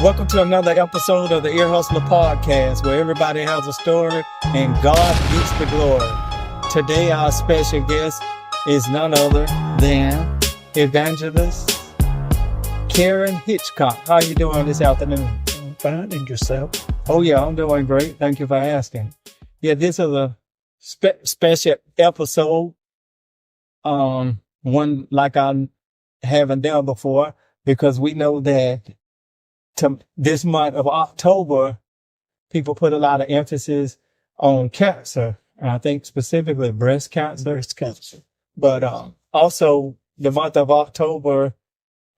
Welcome to another episode of the Ear Hustler Podcast, where everybody has a story and God gets the glory. Today, our special guest is none other than Evangelist Karen Hitchcock. How you doing this afternoon? I'm fine, and yourself? Oh yeah, I'm doing great. Thank you for asking. Yeah, this is a special episode. One like I haven't done before, because we know that this month of October, people put a lot of emphasis on cancer. And I think specifically breast cancer. But also the month of October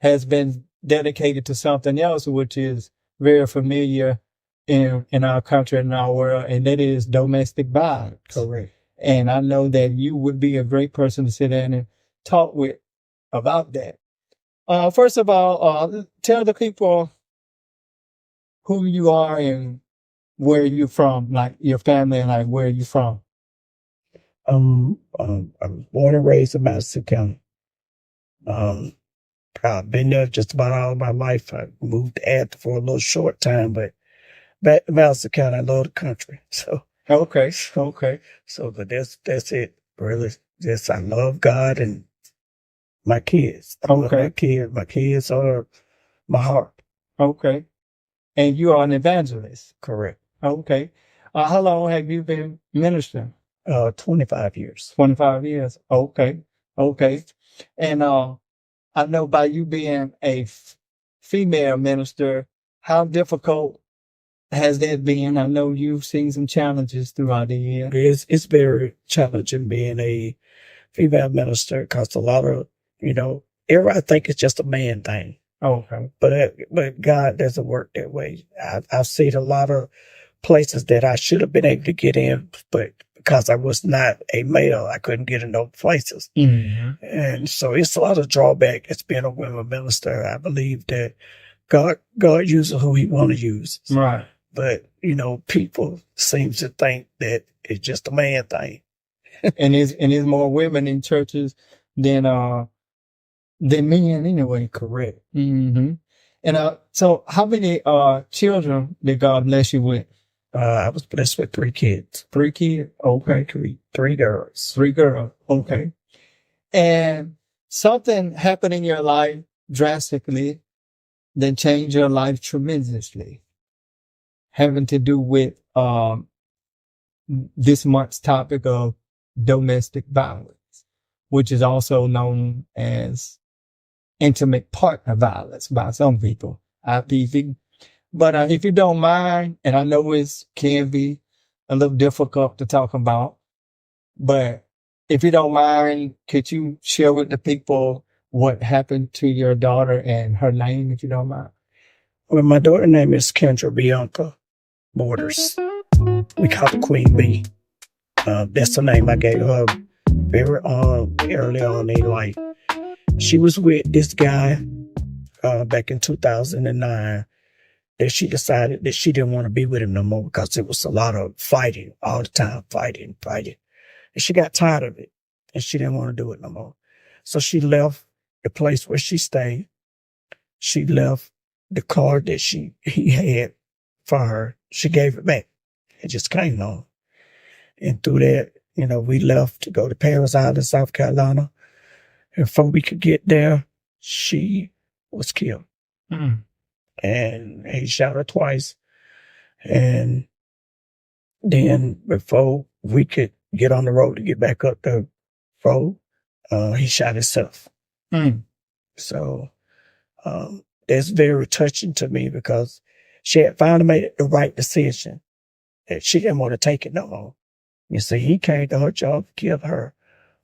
has been dedicated to something else, which is very familiar in our country and our world, and that is domestic violence. Correct. And I know that you would be a great person to sit down and talk with about that. First of all, tell the people who you are and where you're from, like your family and like where you're from. I was born and raised in Madison County. I've been there just about all my life. I moved to Athens for a little short time, but back to Madison County, I love the country. So Okay. but that's it. Really, just I love God and my kids. I love Okay. my kids are my heart. Okay. And you are an evangelist. Correct. Okay. How long have you been ministering? 25 years. 25 years. Okay. And I know by you being a female minister, how difficult has that been? I know you've seen some challenges throughout the year. It's very challenging being a female minister, because a lot of, everybody think it's just a man thing. Okay. But God doesn't work that way. I've seen a lot of places that I should have been able to get in, but because I was not a male, I couldn't get in those places. Mm-hmm. And so it's a lot of drawback as being a women minister. I believe that God uses who he want to use. Right. But, people seem to think that it's just a man thing. and there's more women in churches than men anyway. Correct. Mm-hmm. And so how many children did God bless you with? I was blessed with 3 kids. 3 kids? Okay. 3 girls. 3 girls. Okay. And something happened in your life drastically that changed your life tremendously, having to do with this month's topic of domestic violence, which is also known as intimate partner violence by some people, IPV. But if you don't mind, and I know it can be a little difficult to talk about, but if you don't mind, could you share with the people what happened to your daughter and her name, if you don't mind? Well, my daughter's name is Kendra Bianca Borders. We call her Queen B. That's the name I gave her very early on in life. She was with this guy back in 2009. That she decided that she didn't want to be with him no more, because it was a lot of fighting all the time, fighting. And she got tired of it, and she didn't want to do it no more. So she left the place where she stayed. She left the car that he had for her. She gave it back. It just came on. And through that, we left to go to Paris Island, South Carolina. And before we could get there, she was killed. Mm. And he shot her twice. And then before we could get on the road to get back up the road, he shot himself. Mm. So that's very touching to me, because she had finally made the right decision, that she didn't want to take it no more. You see, he came to her job, killed her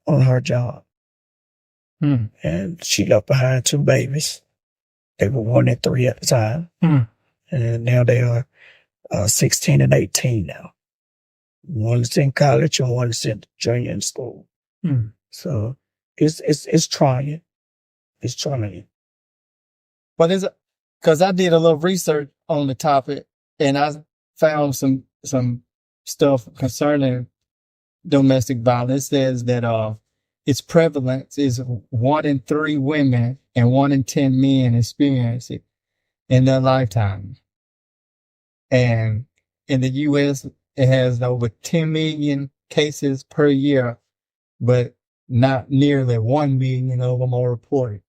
on her job. Mm. And she left behind 2 babies. They were 1 and 3 at the time. Mm. And now they are 16 and 18 now. One is in college and one is in junior in school. Mm. So it's trying. It's trying. But because I did a little research on the topic, and I found some stuff concerning domestic violence. It says that its prevalence is 1 in 3 women and 1 in 10 men experience it. in their lifetime. And in the U.S., it has over 10 million cases per year, but not nearly 1 million of them are reported.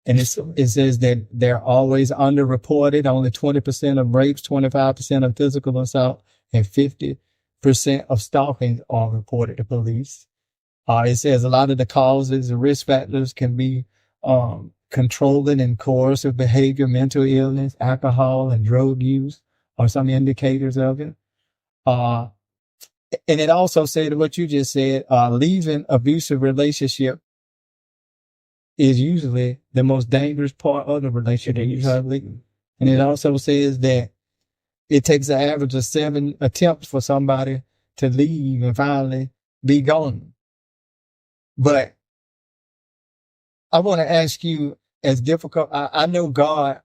And it says that they're always underreported. Only 20% of rapes, 25% of physical assault, and 50% of stalking are reported to police. It says a lot of the causes and risk factors can be controlling and coercive behavior, mental illness, alcohol, and drug use are some indicators of it. And it also said what you just said, leaving abusive relationship is usually the most dangerous part of the relationship you have leaving. And it also says that it takes an average of 7 attempts for somebody to leave and finally be gone. But I want to ask you, as difficult, I know God,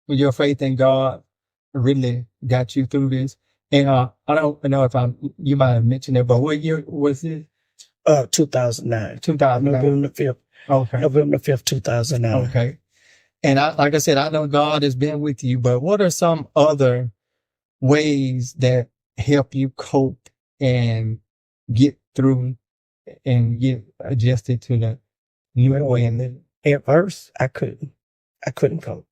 with your faith in God, really got you through this. And I don't know if you might have mentioned it, but what year was it? 2009. 2009. November 5th. Okay. November 5th, 2009. Okay. And like I said, I know God has been with you, but what are some other ways that help you cope and get through and get adjusted to the new way in living? At first, I couldn't cope.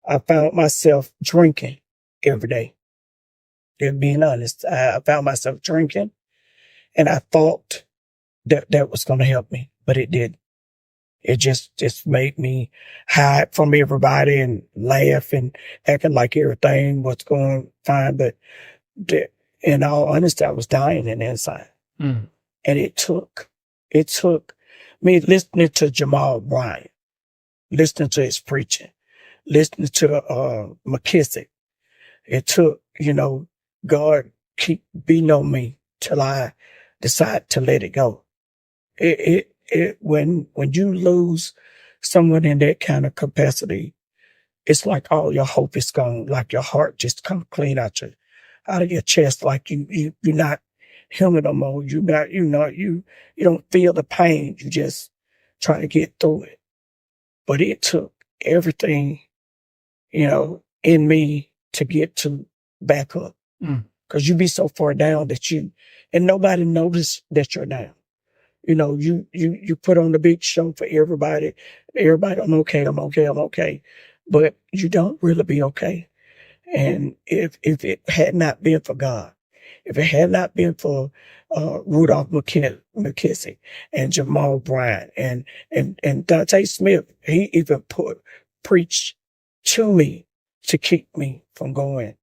I found myself drinking every day. Just being honest, I found myself drinking, and I thought that was going to help me, but it didn't. It just made me hide from everybody and laugh and acting like everything was going fine. But in all honesty, I was dying in the inside. And it took me listening to Jamal Bryant, listening to his preaching, listening to McKissick. It took, God keep beating on me till I decide to let it go. When you lose someone in that kind of capacity, it's like all your hope is gone, like your heart just come clean out of your chest, like you're not human no more. You don't feel the pain. You just try to get through it. But it took everything, in me to get to back up. Cause you be so far down and nobody notice that you're down. You put on the big show for everybody. Everybody, I'm okay. But you don't really be okay. And if it had not been for God, if it had not been for Rudolph McKissick and Jamal Bryant and Dante Smith, he even preached to me to keep me from going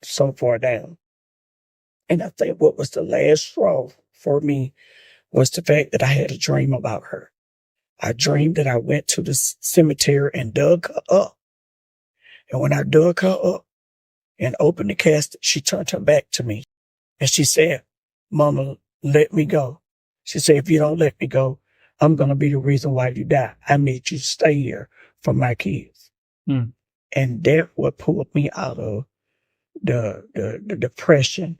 so far down. And I think what was the last straw for me was the fact that I had a dream about her. I dreamed that I went to the cemetery and dug her up. And when I dug her up and opened the casket, she turned her back to me. And she said, "Mama, let me go." She said, "If you don't let me go, I'm going to be the reason why you die. I need you to stay here for my kids." And that what pulled me out of the depression,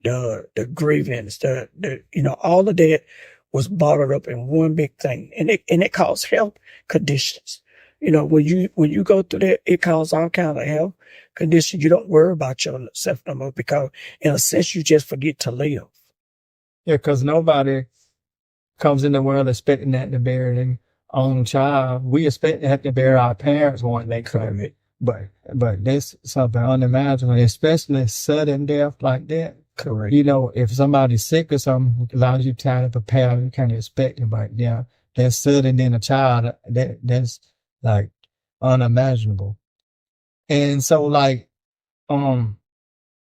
the grievance, all of that was bottled up in one big thing. And it caused health conditions. When you go through that, it causes all kind of health conditions. You don't worry about yourself no more because in a sense, you just forget to live. Yeah, because nobody comes in the world expecting that to bury their own child. We expect to have to bury our parents one day. Correct. But that's something unimaginable, especially sudden death like that. Correct. If somebody's sick or something, it allows you time to prepare. You can't expect it, but yeah, that's sudden in a child. That's like unimaginable. And so I'm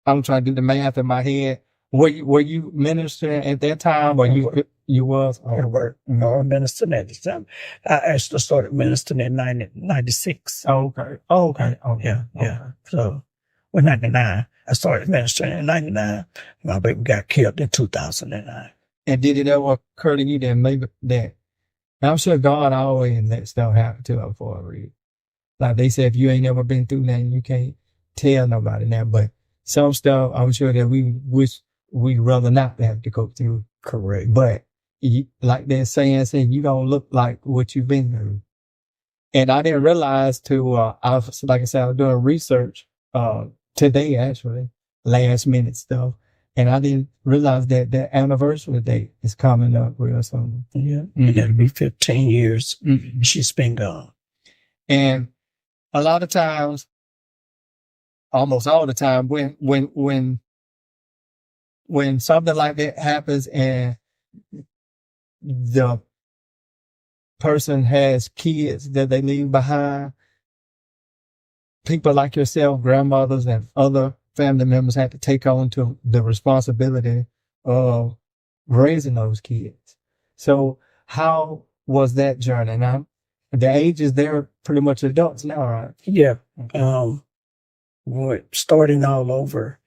trying to do the math in my head. Were you ministering at that time, or you was? I was ministering at the time. I actually started ministering in 1996. Okay. Yeah. So, 99. I started ministering in 99. My baby got killed in 2009. And did it ever occur to you that maybe that? I'm sure God always let stuff happen to us for a reason. Like they said, if you ain't never been through nothing, you can't tell nobody that. But some stuff, I'm sure that we wish we'd rather not have to go through. Correct. But like that saying, you don't look like what you've been through. And I didn't realize like I said, I was doing research, today actually, last minute stuff. And I didn't realize that the anniversary date is coming up real soon. Yeah. And it'll be 15 years. She's been gone. And a lot of times, almost all the time, when something like that happens and the person has kids that they leave behind, people like yourself, grandmothers and other family members have to take on to the responsibility of raising those kids. So how was that journey? Now, the ages, they're pretty much adults now, right? Yeah. We're starting all over,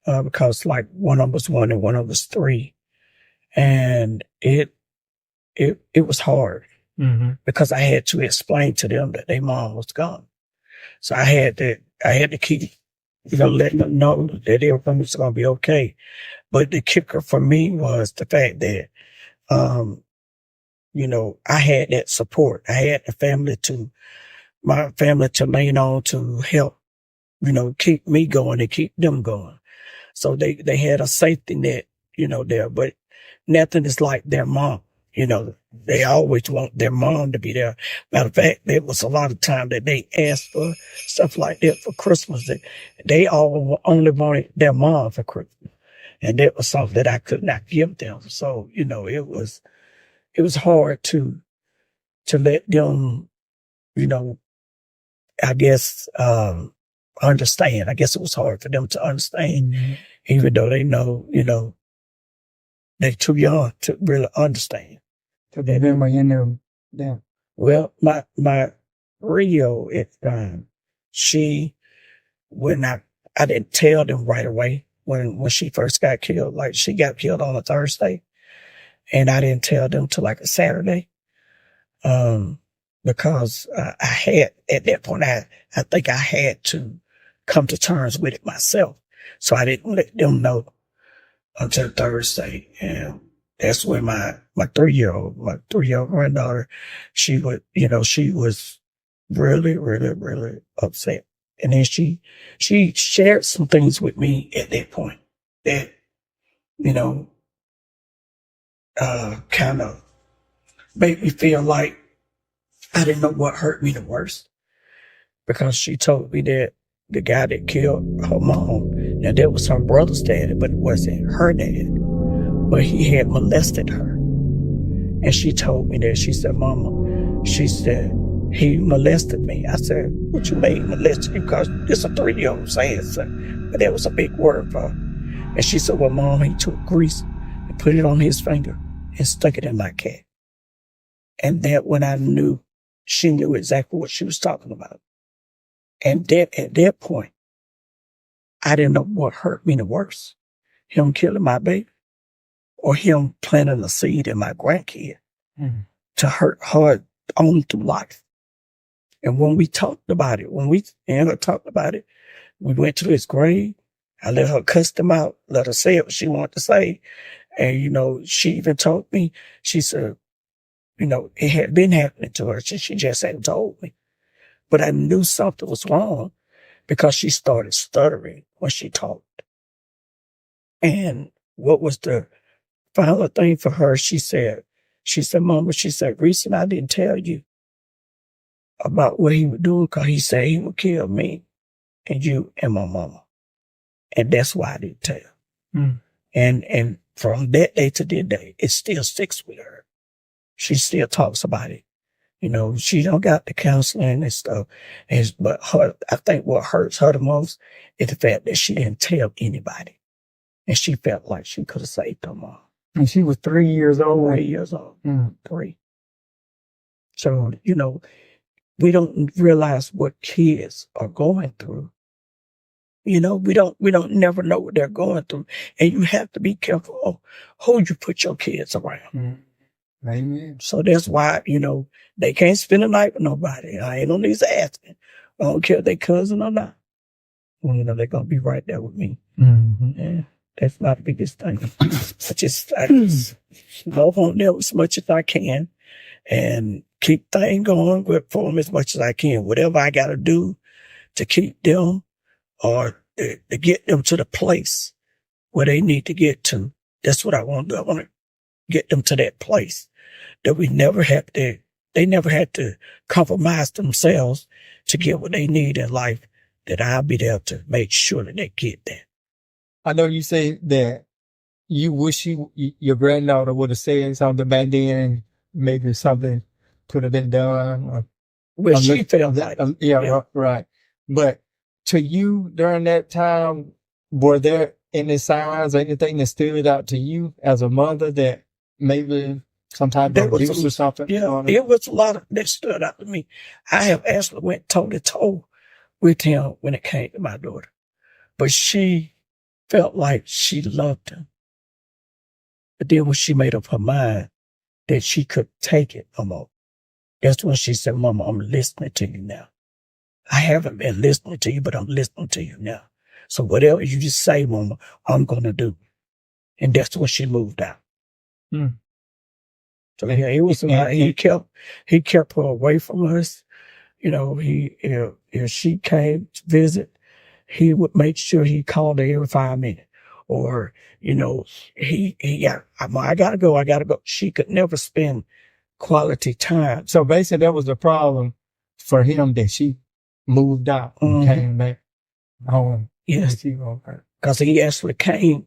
because like one of them was 1 and one of them was 3. And it was hard because I had to explain to them that their mom was gone. So I had to keep, letting them know that everything was going to be okay. But the kicker for me was the fact that, I had that support. I had my family to lean on to help, keep me going and keep them going. So they had a safety net, there, but nothing is like their mom. They always want their mom to be there. Matter of fact, there was a lot of time that they asked for stuff like that for Christmas. They all only wanted their mom for Christmas. And that was something that I could not give them. So, it was hard to let them, I guess, understand. I guess it was hard for them to understand, even though they know, they're too young to really understand. To remember in them. Yeah. Well, my Rio at the time, I didn't tell them right away when she first got killed. Like, she got killed on a Thursday, and I didn't tell them till like a Saturday. Because I had, at that point, I think I had to come to terms with it myself. So I didn't let them know until Thursday. And that's when my 3-year-old granddaughter, she was really, really, really upset. And then she shared some things with me at that point that, kind of made me feel like I didn't know what hurt me the worst, because she told me that the guy that killed her mom, now that was her brother's dad, but it wasn't her dad, but he had molested her. And she told me that. She said, Mama, she said, he molested me. I said, what you mean molested you? Because it's a 3-year-old saying something, but that was a big word for her. And she said, well, Mom, he took grease and put it on his finger and stuck it in my cat. And that when I knew, she knew exactly what she was talking about. And that at that point, I didn't know what hurt me the worst. Him killing my baby, or him planting a seed in my grandkid to hurt her on through life. And when we talked about it, we went to his grave. I let her cuss him out, let her say what she wanted to say. And, she even told me, she said, it had been happening to her. She just hadn't told me. But I knew something was wrong because she started stuttering when she talked. And what was the final thing for her? She said, Mama, she said, recently I didn't tell you about what he was doing because he said he would kill me and you and my mama. And that's why I didn't tell. And from that day to this day, it still sticks with her. She still talks about it. She don't got the counseling and stuff. But I think what hurts her the most is the fact that she didn't tell anybody. And she felt like she could have saved her mom. And she was 3 years old. 3 years old. 3. So, we don't realize what kids are going through. We don't never know what they're going through. And you have to be careful of who you put your kids around. Amen. So that's why, they can't spend the night with nobody. I ain't on these asking. I don't care if they cousin or not. Well, they're going to be right there with me. Yeah, that's not the biggest thing. I just love on them as much as I can and keep things going for them as much as I can. Whatever I got to do to keep them or to get them to the place where they need to get to. That's what I want to do. I want to get them to that place that they never had to compromise themselves to get what they need in life, that I'll be there to make sure that they get that. I know you say that you wish your granddaughter would have said something back then, maybe something could have been done. Well, she felt like yeah, right. But to you during that time, were there any signs or anything that stood out to you as a mother that maybe some type of abuse or something? Yeah, it was a lot that stood out to me. I have actually went toe-to-toe with him when it came to my daughter. But she felt like she loved him. But then when she made up her mind that she could take it no more, that's when she said, Mama, I'm listening to you now. I haven't been listening to you, but I'm listening to you now. So whatever you just say, Mama, I'm going to do. And that's when she moved out. So yeah, it was, he kept her away from us. You know, if she came to visit, he would make sure he called her every 5 minutes. Or, you know, I gotta go. She could never spend quality time. So basically that was the problem for him, that she moved out and came back home. Yes. Because he actually came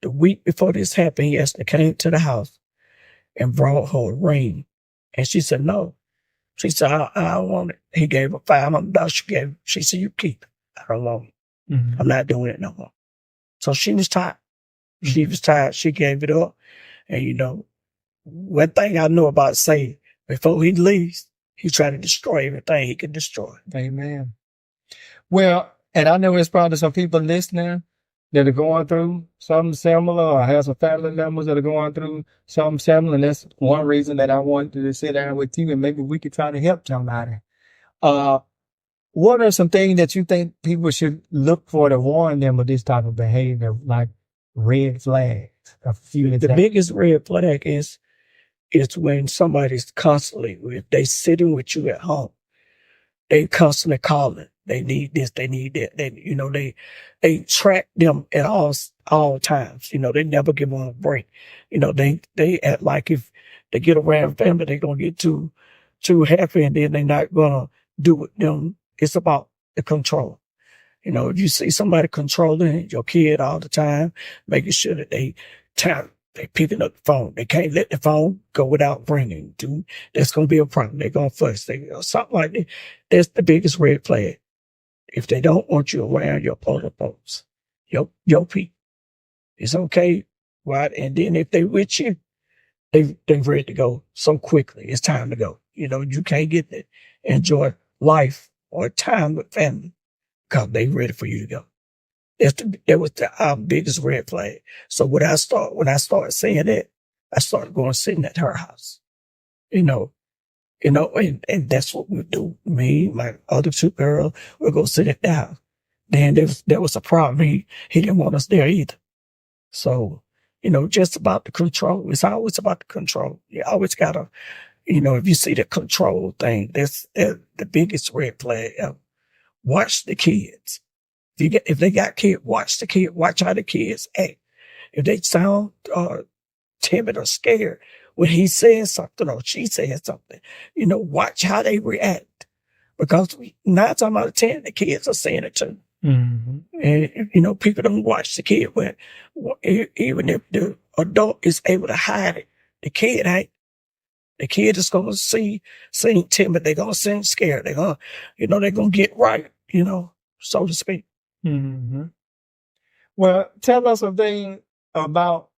the week before this happened. He actually came to the house and brought her a ring. And she said, no. She said, I don't want it. He gave her $500. She said, you keep it. I don't want it. I'm not doing it no more. So she was tired. She was tired. She gave it up. And, you know, one thing I know about Satan, before he leaves, he tried to destroy everything he could destroy. Amen. Well, and I know there's probably some people listening that are going through something similar, or have some family members that are going through something similar. And that's one reason that I wanted to sit down with you, and maybe we could try to help somebody. What are some things that you think people should look for to warn them of this type of behavior, like red flags? The biggest red flag is when somebody's constantly, if they sitting with you at home, they constantly calling. They need this, they need that. They track them at all times. You know, they never give them a break. You know, they act like if they get around family, they're gonna get too happy, and then they're not gonna do with them. It's about the control. You know, if you see somebody controlling your kid all the time, making sure that they picking up the phone. They can't let the phone go without ringing. Dude, that's going to be a problem. They're going to fuss. Something like that. That's the biggest red flag. If they don't want you around your other folks, your people, it's okay. Right? And then if they with you, they're ready to go so quickly. It's time to go. You know, you can't get to enjoy life or time with family because they ready for you to go. That was our biggest red flag. So when I started saying that, I started going sitting at her house. And that's what we do. Me, my other two girls, we'll go sit at the house. Then there was a problem. He didn't want us there either. So, just about the control. It's always about the control. You always gotta, if you see the control thing, that's the biggest red flag ever. Watch the kids. If they got kids, watch the kid. Watch how the kids act. If they sound timid or scared when he says something or she says something, watch how they react. Because 9 times out of 10, the kids are saying it too. Mm-hmm. And, people don't watch the kid. When even if the adult is able to hide it, the kid ain't. The kid is going to seem timid. They're going to seem scared. They're going to get right, so to speak. Mm-hmm. Well, tell us something about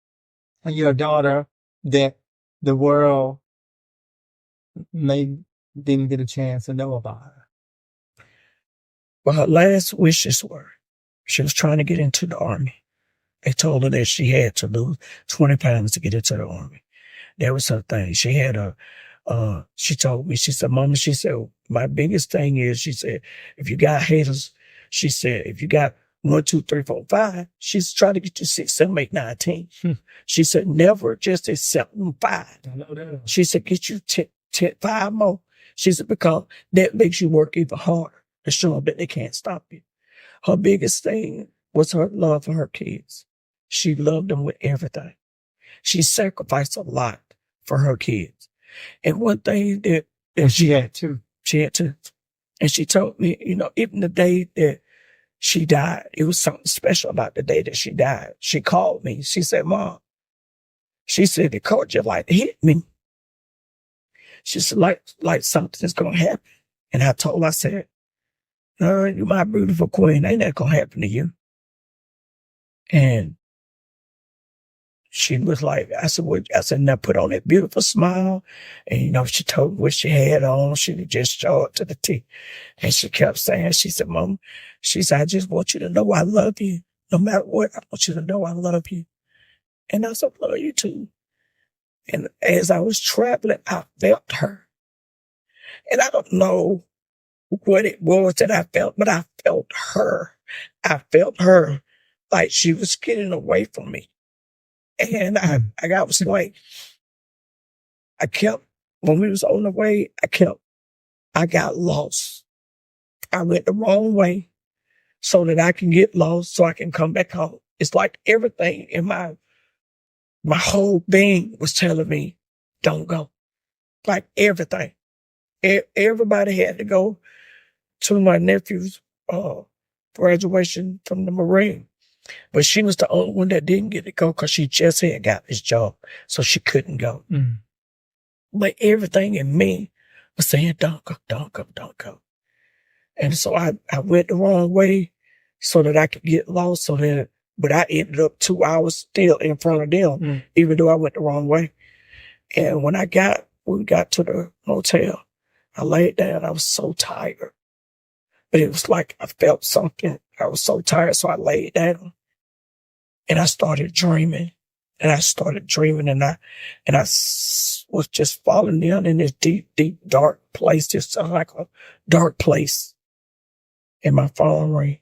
your daughter that the world didn't get a chance to know about her. Well, her last wishes were, she was trying to get into the Army. They told her that she had to lose 20 pounds to get into the Army. That was her thing. She had she told me, she said, Mama, she said, my biggest thing is, she said, if you got haters, she said, if you got 1, 2, 3, 4, 5, she's trying to get you 6, 7, 8, 9, 10. She said, never just accept 5. I know that. She said, get you 10. 5 more. She said, because that makes you work even harder to show them that they can't stop you. Her biggest thing was her love for her kids. She loved them with everything. She sacrificed a lot for her kids. And one thing that she had to. She had to. And she told me, even the day that she died, it was something special about the day that she died. She called me. She said, Mom, she said, the court just like hit me. She said, like something's going to happen. And I told her, I said, no, you my beautiful queen. Ain't that going to happen to you? And she was like, I said, now put on that beautiful smile. And, she told me what she had on. She would just show it to the T. And she kept saying, she said, Mom, she said, I just want you to know I love you. No matter what, I want you to know I love you. And I said, love you too. And as I was traveling, I felt her. And I don't know what it was that I felt, but I felt her. I felt her like she was getting away from me. And I was like, when we was on the way, I got lost. I went the wrong way so that I can get lost so I can come back home. It's like everything in my whole being was telling me, don't go. Like everything. Everybody had to go to my nephew's graduation from the Marine. But she was the only one that didn't get to go because she just had got this job, so she couldn't go. Mm. But everything in me was saying, don't go, don't go, don't go. And so I went the wrong way so that I could get lost. But I ended up 2 hours still in front of them, even though I went the wrong way. And when we got to the hotel, I laid down. I was so tired. But it was like I felt something. I was so tired, so I laid down. And I started dreaming. And I was just falling down in this deep, deep, dark place. Just like a dark place. And my phone rang.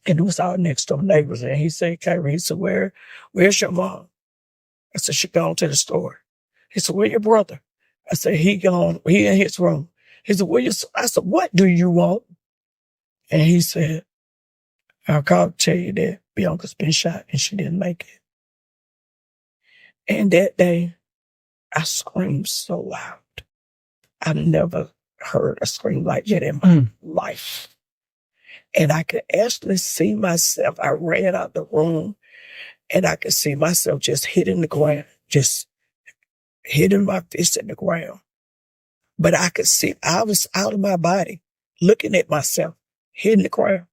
And it was our next door neighbors. And he said, Kyrie, he said, where's your mom? I said, she gone to the store. He said, where your brother? I said, he in his room. He said, I said, what do you want? And he said, I'll call to tell you that Bianca's been shot and she didn't make it. And that day, I screamed so loud. I never heard a scream like that in my life. And I could actually see myself. I ran out the room and I could see myself just hitting the ground, just hitting my fist in the ground. But I could see I was out of my body looking at myself, hitting the ground.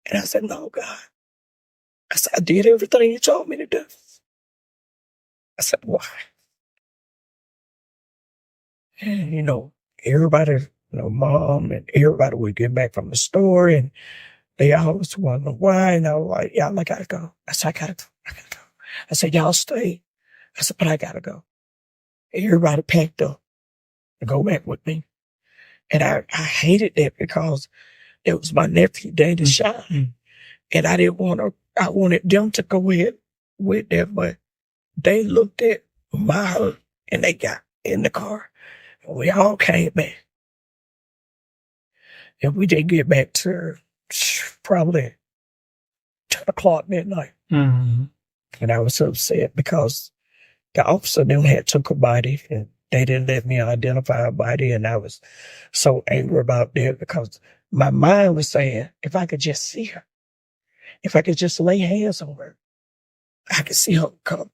And I said, no, God. I said, I did everything you told me to do. I said, why? And, everybody, Mom and everybody would get back from the store and they always wonder why. And I was like, y'all, I gotta go. I said, I gotta go. I said, y'all stay. I said, but I gotta go. Everybody packed up to go back with me. And I hated that because it was my nephew, Daddy shot. And I wanted them to go ahead with that, but they looked at my hurt and they got in the car. And we all came back. And we didn't get back to probably 10 o'clock midnight. Mm-hmm. And I was upset because the officer then had took a body and they didn't let me identify a body. And I was so angry about that because my mind was saying, if I could just see her, if I could just lay hands on her, I could see her come.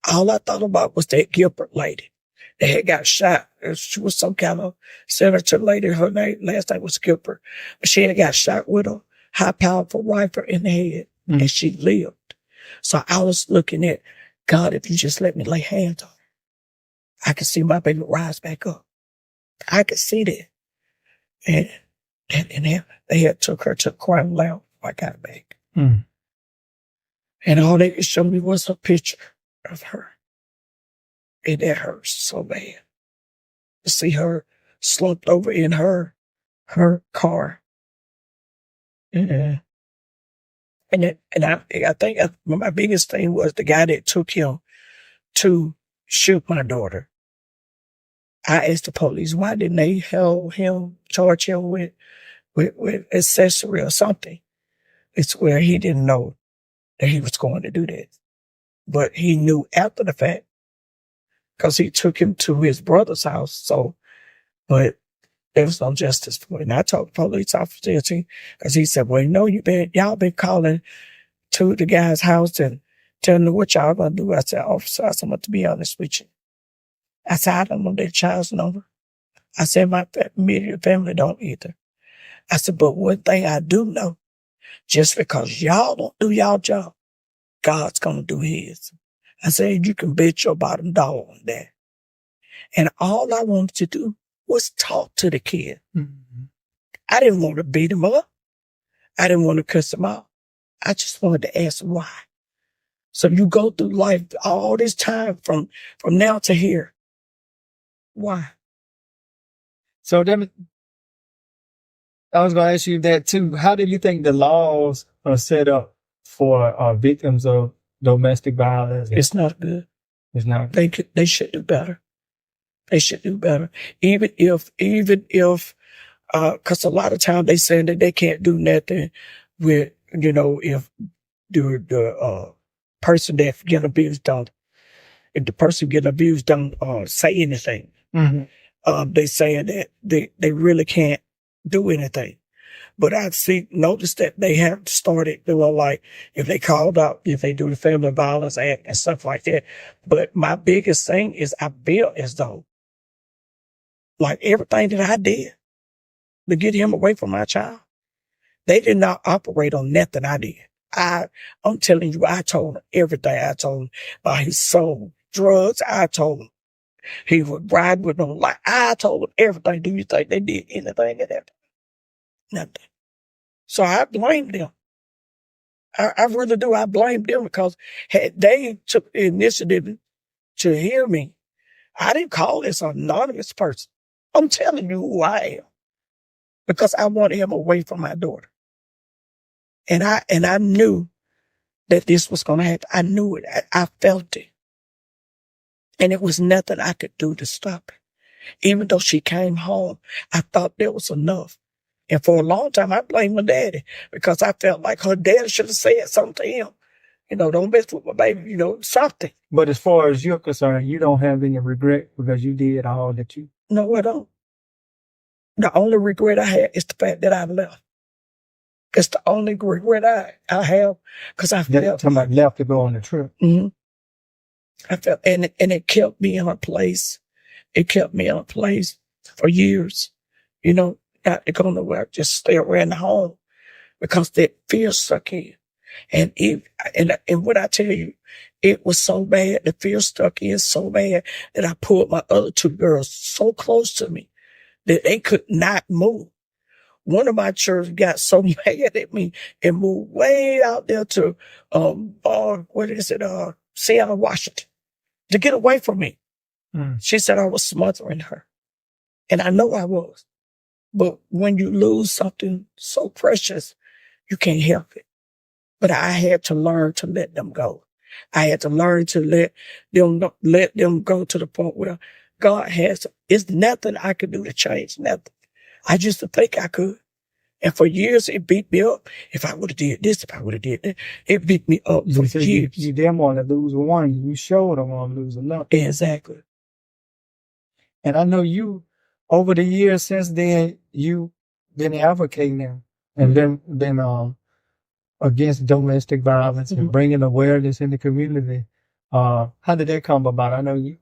All I thought about was that Gilbert lady that had got shot. She was some kind of senator lady. Her last name was Gilbert. But she had got shot with a high powerful rifle in the head and she lived. So I was looking at, God, if you just let me lay hands on her, I could see my baby rise back up. I could see that. And they had took her to Crown Lounge before I got back. And all they could show me was a picture of her. And that hurts so bad. To see her slumped over in her car. Yeah. And I think my biggest thing was the guy that took him to shoot my daughter. I asked the police, why didn't they charge him with accessory or something? It's where he didn't know that he was going to do that. But he knew after the fact, because he took him to his brother's house. So, but there was no justice for it. And I talked to the police officer, because he said, well, y'all been calling to the guy's house and telling them what y'all gonna do. I said, officer, I'm going to be honest with you. I said, I don't know their child's number. I said, my immediate family don't either. I said, but one thing I do know, just because y'all don't do y'all job, God's going to do his. I said, you can bet your bottom dollar on that. And all I wanted to do was talk to the kid. Mm-hmm. I didn't want to beat him up. I didn't want to cuss him out. I just wanted to ask him why. So you go through life all this time from now to here. Why? So then I was going to ask you that too. How do you think the laws are set up for victims of domestic violence? It's not good. It's not. They should do better. They should do better. Even if, cause a lot of times they say that they can't do nothing with, if the person that getting abused if the person getting abused don't say anything. Mm-hmm. They saying that they really can't do anything. But I noticed that they have started doing, like, if they called out, if they do the Family Violence Act and stuff like that. But my biggest thing is I feel as though, like, everything that I did to get him away from my child, they did not operate on nothing I did. I'm telling you, I told him everything. I told him about his sold drugs. I told him he would ride with them. Like, I told him everything. Do you think they did anything at that time? Nothing. So I blame them. I really do. I blame them, because had they took the initiative to hear me, I didn't call this anonymous person. I'm telling you who I am, because I wanted him away from my daughter. And I knew that this was going to happen. I knew it. I felt it. And it was nothing I could do to stop it. Even though she came home, I thought that was enough. And for a long time, I blamed my daddy, because I felt like her dad should have said something to him. Don't mess with my baby, something. But as far as you're concerned, you don't have any regret because you did all that you... No, I don't. The only regret I have is the fact that I left. It's the only regret I have, because I felt... Talking about left to go on the trip. Mm-hmm. I felt, and it kept me in a place. It kept me in a place for years, not to go nowhere, just stay around the home, because that fear stuck in. And what I tell you, it was so bad, the fear stuck in so bad that I pulled my other two girls so close to me that they could not move. One of my children got so mad at me and moved way out there to, Seattle, Washington, to get away from me. She said I was smothering her. And I know I was. But when you lose something so precious, you can't help it. But I had to learn to let them go. I had to learn to let them go to the point where God has, it's nothing I could do to change nothing. I just didn't think I could. And for years, it beat me up. If I would have did this, if I would have did that, it beat me up for years. You didn't want to lose one. You showed them want to lose another. Exactly. And I know you, over the years since then, you've been advocating them and been against domestic violence and bringing awareness in the community. How did that come about? I know you...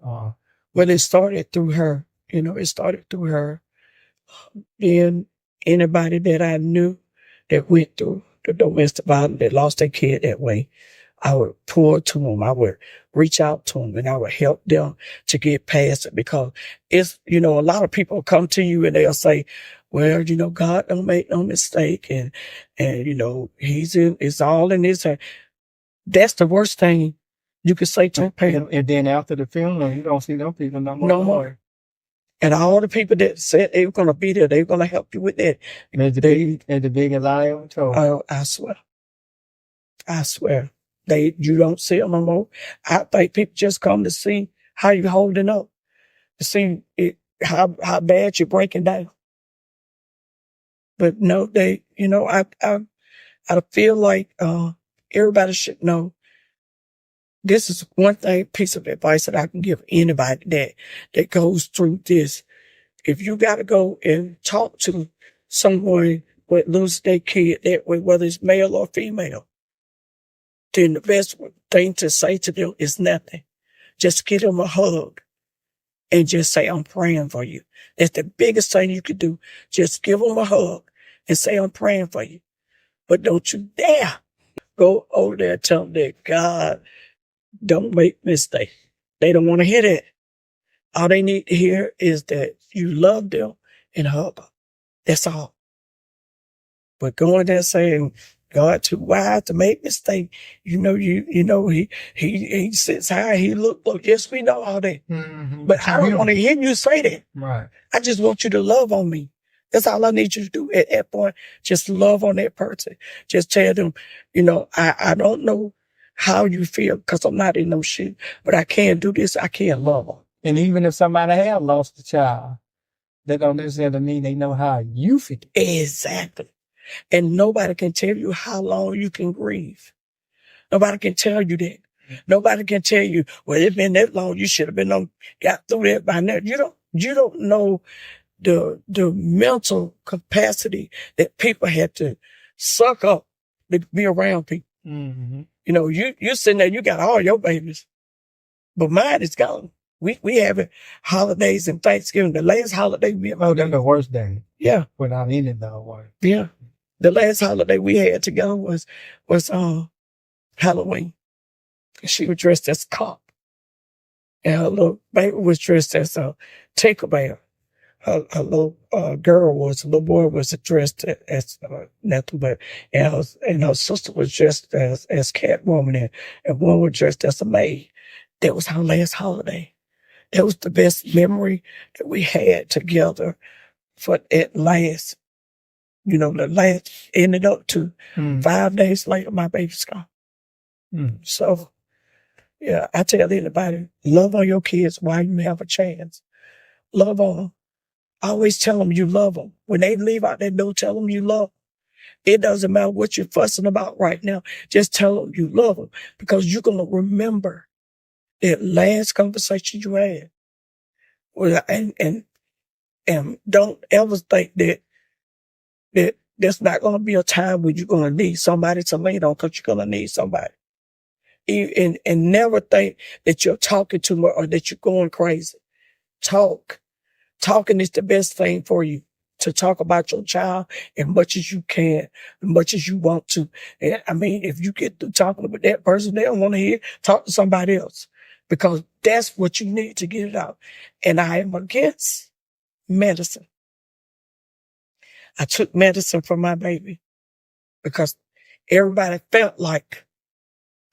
Well, it started through her. It started through her. Being anybody that I knew that went through the domestic violence, that lost their kid that way, I would pour to them. I would reach out to them, and I would help them to get past it, because it's, a lot of people come to you and they'll say, well, God don't make no mistake. And it's all in his hand. That's the worst thing you could say to a parent. And then after the funeral, you don't see no people no more. No more. And all the people that said they were going to be there, they were going to help you with that. And the big lie ever told. Oh, I swear. You don't see them no more. I think people just come to see how you holding up. To see it, how bad you're breaking down. But no, I feel like, everybody should know this is one piece of advice that I can give anybody that goes through this. If you got to go and talk to someone with lose their kid that way, whether it's male or female, then the best thing to say to them is nothing. Just give them a hug and just say, I'm praying for you. That's the biggest thing you could do. Just give them a hug and say, I'm praying for you. But don't you dare go over there and tell them that God don't make mistakes. They don't want to hear that. All they need to hear is that you love them and hug them. That's all. But going there saying God too wise to make mistakes, he sits high, he look low. Yes, we know all that. Mm-hmm. But I don't want to hear you say that. Right. I just want you to love on me. That's all I need you to do at that point. Just love on that person. Just tell them, I don't know how you feel because I'm not in no shit, but I can do this. I can love them. And even if somebody has lost a child, that don't necessarily mean they know how you feel. Exactly. And nobody can tell you how long you can grieve. Nobody can tell you that. Nobody can tell you, well, it's been that long. You should have got through that by now. You don't know the mental capacity that people had to suck up to be around people. Mm-hmm. You sitting there, you got all your babies, but mine is gone. We have holidays and Thanksgiving. The last holiday we had. Oh, that's the worst day. Yeah. Without any dog work. Yeah. The last holiday we had together was Halloween. She was dressed as a cop. And her little baby was dressed as a Tinkerbell. Her little little boy was dressed as nothing but, and her sister was dressed as Catwoman, and one was dressed as a maid. That was our last holiday. That was the best memory that we had together for at last. The last ended up to 5 days later, my baby's gone. So, yeah, I tell anybody, love on your kids while you have a chance. Love on them. Always tell them you love them. When they leave out that door, tell them you love them. It doesn't matter what you're fussing about right now. Just tell them you love them because you're going to remember that last conversation you had. Well, and don't ever think that there's not going to be a time when you're going to need somebody to lean on because you're going to need somebody. And never think that you're talking too much or that you're going crazy. Talk. Talking is the best thing for you. To talk about your child as much as you can, as much as you want to. And, if you get through talking with that person, they don't want to hear, talk to somebody else. Because that's what you need to get it out. And I am against medicine. I took medicine for my baby because everybody felt like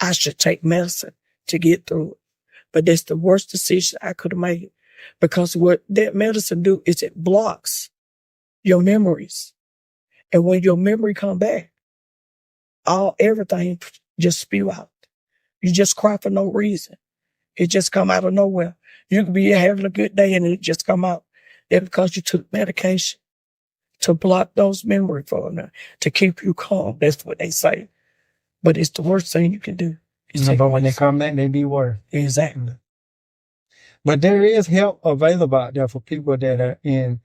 I should take medicine to get through it. But that's the worst decision I could have made. Because what that medicine do is it blocks your memories. And when your memory come back, everything just spew out. You just cry for no reason. It just come out of nowhere. You could be having a good day and it just come out. That's because you took medication to block those memories for them, to keep you calm. That's what they say. But it's the worst thing you can do. But when they come back, they be worse. Exactly. But there is help available out there for people that are in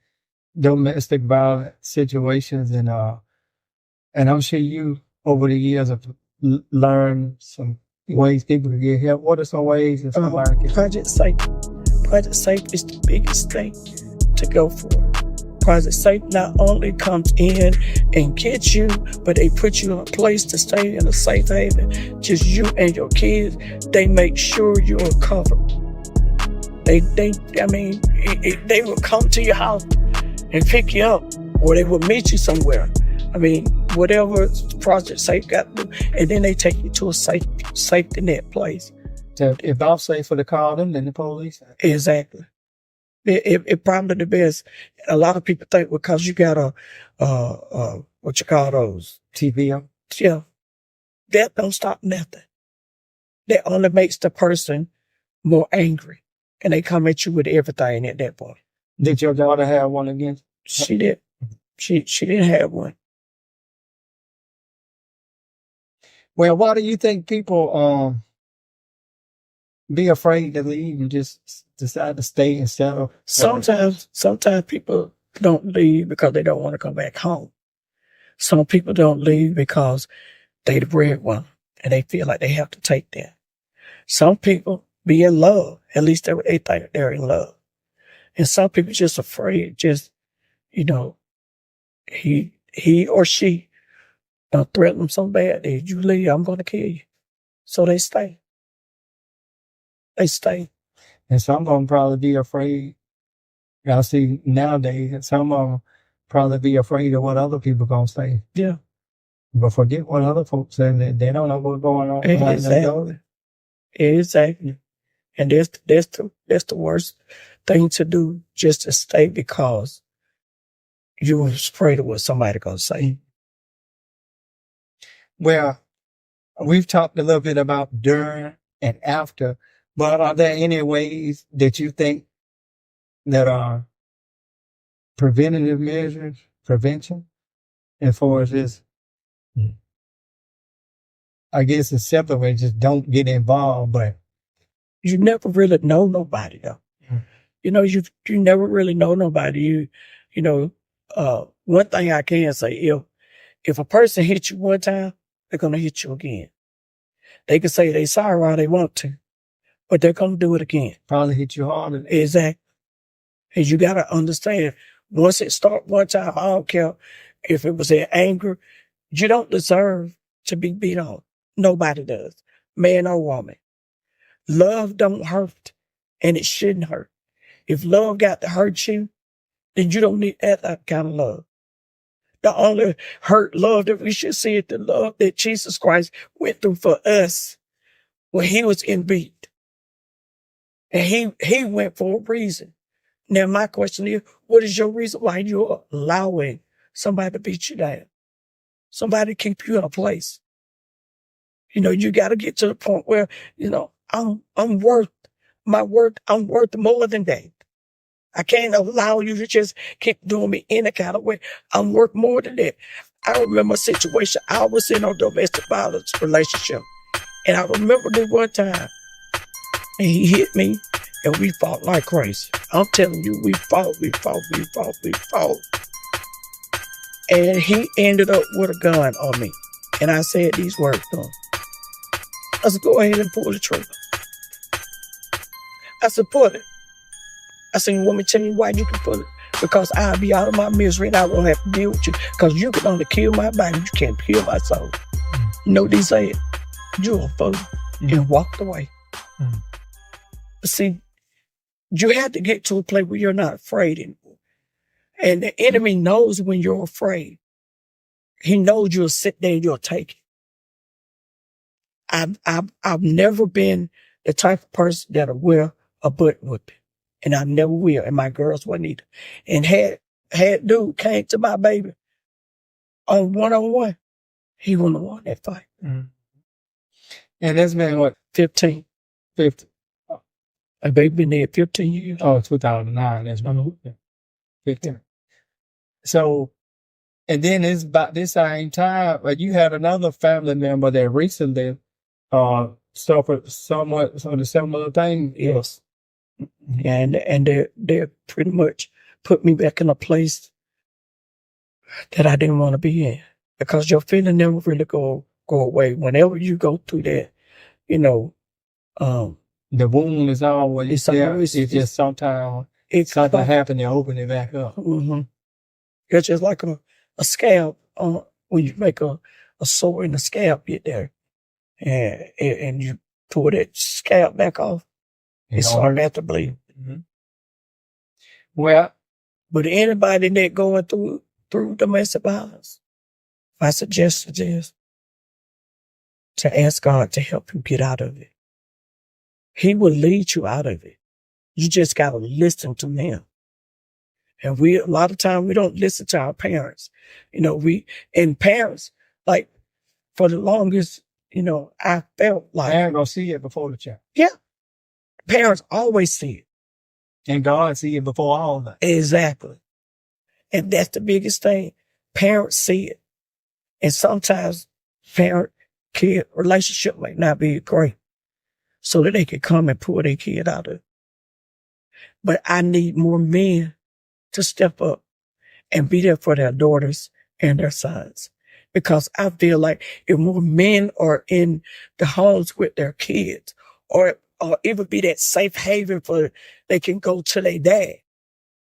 domestic violence situations, and I'm sure you over the years have learned some ways people can get help. What are some ways that somebody can? Project Safe. Project Safe is the biggest thing to go for. Project Safe not only comes in and gets you, but they put you in a place to stay in a safe haven. Just you and your kids. They make sure you're covered. They will come to your house and pick you up, or they will meet you somewhere. Whatever Project Safe got to do, and then they take you to a safety net place. So if I'm safer to call them than the police? Exactly. It probably the best. A lot of people think because you got what you call those? TVO? Yeah. That don't stop nothing. That only makes the person more angry. And they come at you with everything at that point. Did your daughter have one again? She did. She didn't have one. Well, why do you think people be afraid to leave and just decide to stay instead of? Sometimes people don't leave because they don't want to come back home. Some people don't leave because they the breadwinner and they feel like they have to take that. Some people be in love. At least they think they're in love. And some people just afraid, just, you know, he or she threaten them so bad that if you leave, I'm going to kill you. So they stay. They stay. And some of them probably be afraid. I see nowadays, some of them probably be afraid of what other people going to say. Yeah. But forget what other folks say. They don't know what's going on. Exactly. Exactly. And that's the worst thing to do, just to stay because you were afraid of what somebody going to say. Well, we've talked a little bit about during and after, but are there any ways that you think that are preventative measures, prevention, as far as this? I guess it's simple way, just don't get involved, but you never really know nobody though. You know, you never really know nobody. One thing I can say, if a person hits you one time, they're going to hit you again. They can say they sorry all they want to, but they're going to do it again. Probably hit you harder. Exactly. And you got to understand, once it starts one time, I don't care if it was in anger, you don't deserve to be beat on. Nobody does, man or woman. Love don't hurt, and it shouldn't hurt. If love got to hurt you, then you don't need that kind of love. The only hurt love that we should see is the love that Jesus Christ went through for us when he was in beat. And he went for a reason. Now, my question is, what is your reason why you're allowing somebody to beat you down? Somebody to keep you in a place. You got to get to the point where, I'm worth more than that. I can't allow you to just keep doing me any kind of way. I'm worth more than that. I remember a situation. I was in a domestic violence relationship. And I remember this one time. And he hit me. And we fought like crazy. I'm telling you, we fought. And he ended up with a gun on me. And I said these words to him. I said, go ahead and pull the trigger. I said, pull it. I said, you want me to tell you why you can pull it? Because I'll be out of my misery and I won't have to deal with you. Because you can only kill my body. You can't kill my soul. You know what they said? You're a fool. And walked away. But see, you have to get to a place where you're not afraid anymore. And the enemy knows when you're afraid. He knows you'll sit there and you'll take it. I've never been the type of person that'll wear a butt whipping. And I never will. And my girls wouldn't either. And had dude came to my baby on one-on-one, he wouldn't have won that fight. And that's been what? 15. 50. My baby been there 15 years. Oh, 2009. That's been 15. So, and then it's about this same time, but you had another family member that recently suffered somewhat of a similar thing. Yes. And they pretty much put me back in a place that I didn't want to be in, because your feeling never really go away. Whenever you go through that, the wound is always there. It's just sometimes something happens to open it back up. Mm-hmm. It's just like a scab when you make a sore in the scab get there, and you pull that scab back off. It's hard to bleed. Mm-hmm. Well, but anybody that going through domestic violence, my suggestion is to ask God to help you get out of it. He will lead you out of it. You just got to listen to him. And a lot of times we don't listen to our parents. And parents, like, for the longest, I felt like. Parents gonna see it before the child. Yeah. Parents always see it. And God see it before all of that. Exactly. And that's the biggest thing. Parents see it. And sometimes parent-kid relationship might not be great, so that they can come and pull their kid out of it. But I need more men to step up and be there for their daughters and their sons. Because I feel like if more men are in the homes with their kids, or even be that safe haven for they can go to their dad.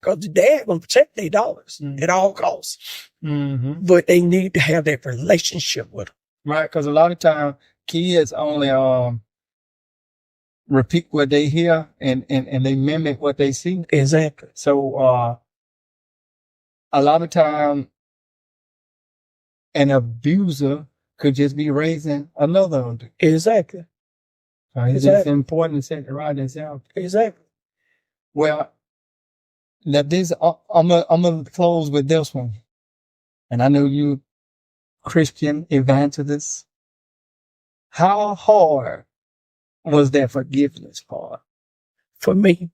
Because the dad gonna protect their daughters at all costs. Mm-hmm. But they need to have that relationship with them. Right, because a lot of times kids only repeat what they hear and they mimic what they see. Exactly. So a lot of time an abuser could just be raising another one. Exactly. So it's just important to set the right example. Exactly. Well, I'm gonna close with this one. And I know you Christian evangelist. How hard was that forgiveness part? For me,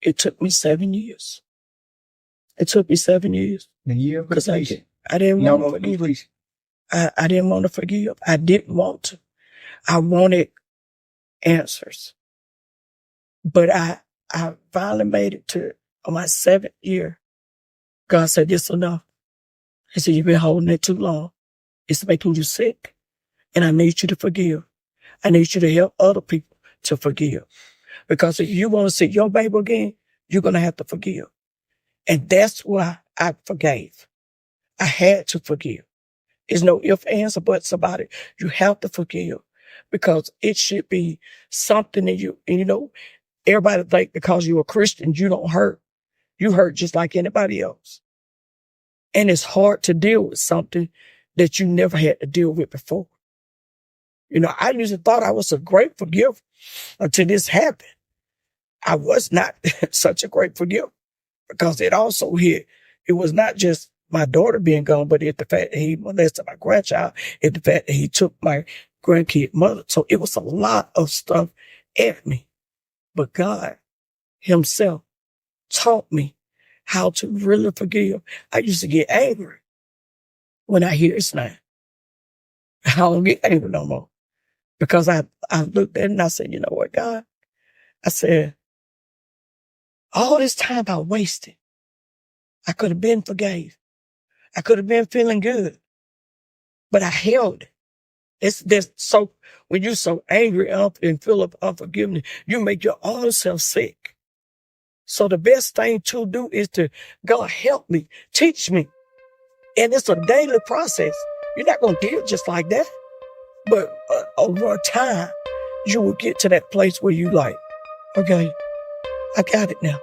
it took me 7 years. It took me 7 years. The year of completion. I didn't want to forgive. I didn't want to forgive. I didn't want to. I wanted answers. But I finally made it to my 7th year. God said, "This enough." He said, "You've been holding it too long. It's making you sick. And I need you to forgive. I need you to help other people to forgive. Because if you want to see your baby again, you're going to have to forgive." And that's why I forgave. I had to forgive. There's no ifs, ands, or buts about it. You have to forgive. Because it should be something that everybody think because you're a Christian, you don't hurt. You hurt just like anybody else. And it's hard to deal with something that you never had to deal with before. I usually thought I was a great forgiver until this happened. I was not such a great forgiver because it also hit. It was not just my daughter being gone, but it's the fact that he molested my grandchild. It's the fact that he took my grandkid mother. So it was a lot of stuff at me. But God himself taught me how to really forgive. I used to get angry when I hear his name. I don't get angry no more. Because I looked at it and I said, "You know what, God?" I said, all this time I wasted, I could have been forgave. I could have been feeling good. But I held it. So when you're so angry and full of unforgiveness, you make your own self sick. So the best thing to do is to, God, help me, teach me. And it's a daily process. You're not going to do it just like that. But over time, you will get to that place where you like, okay, I got it now.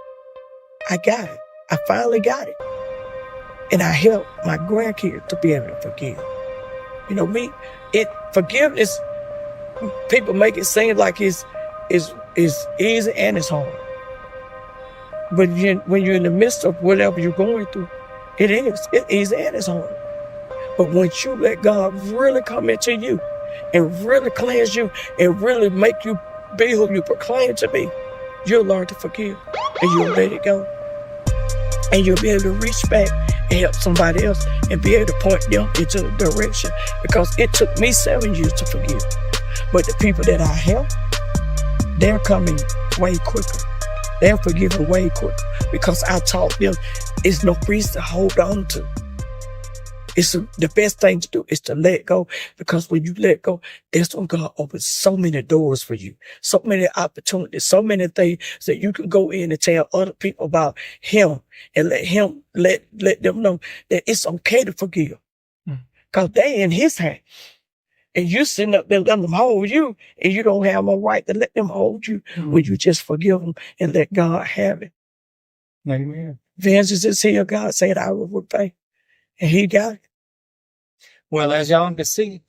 I got it. I finally got it. And I help my grandkids to be able to forgive. Forgiveness, people make it seem like it's easy and it's hard. But when you're in the midst of whatever you're going through, it is. It's easy and it's hard. But once you let God really come into you and really cleanse you and really make you be who you proclaim to be, you'll learn to forgive and you'll let it go. And you'll be able to reach back and help somebody else and be able to point them into the direction. Because it took me 7 years to forgive. But the people that I help, they're coming way quicker. They're forgiving way quicker because I taught them it's no reason to hold on to. The best thing to do is to let go, because when you let go, that's when God opens so many doors for you, so many opportunities, so many things that you can go in and tell other people about him and let them know that it's okay to forgive. Because they in his hand. And you sitting up there letting them hold you, and you don't have no right to let them hold you when you just forgive them and let God have it. Amen. Vengeance is here. God said, I will repay. And he got it. Well, as y'all can see,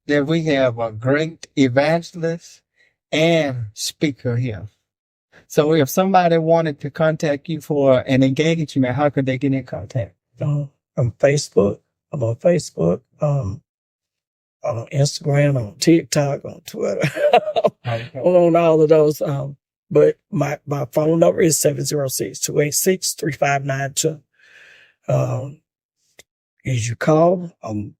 that we have a great evangelist and speaker here. So if somebody wanted to contact you for an engagement, how could they get in contact? On Facebook. I'm on Facebook. On Instagram, on TikTok, on Twitter. Okay. On all of those But my phone number is 706-286-3592. As you call, I'm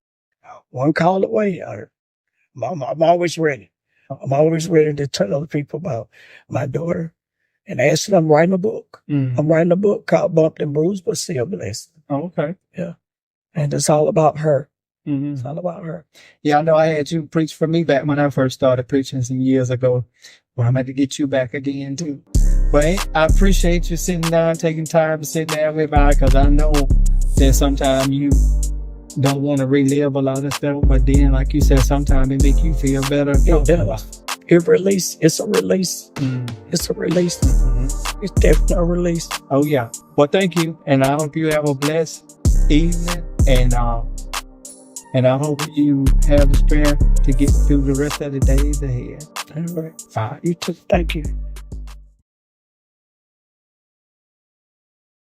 one call away. I'm always ready. I'm always ready to tell other people about my daughter. And actually, I'm writing a book. I'm writing a book called Bumped and Bruised, but Still Blessed. Oh, okay. Yeah. And it's all about her. Mm-hmm. It's all about her. Yeah, I know I had you preach for me back when I first started preaching some years ago. Well, I'm going to get you back again, too. But I appreciate you sitting down, taking time to sit down with me, because I know that sometimes you don't want to relive a lot of stuff, but then, like you said, sometimes it make you feel better. It's a release. It's a release. It's definitely a release. Oh, yeah. Well, thank you. And I hope you have a blessed evening. And I hope you have the strength to get through the rest of the days ahead. All right. Bye. You too. Thank you.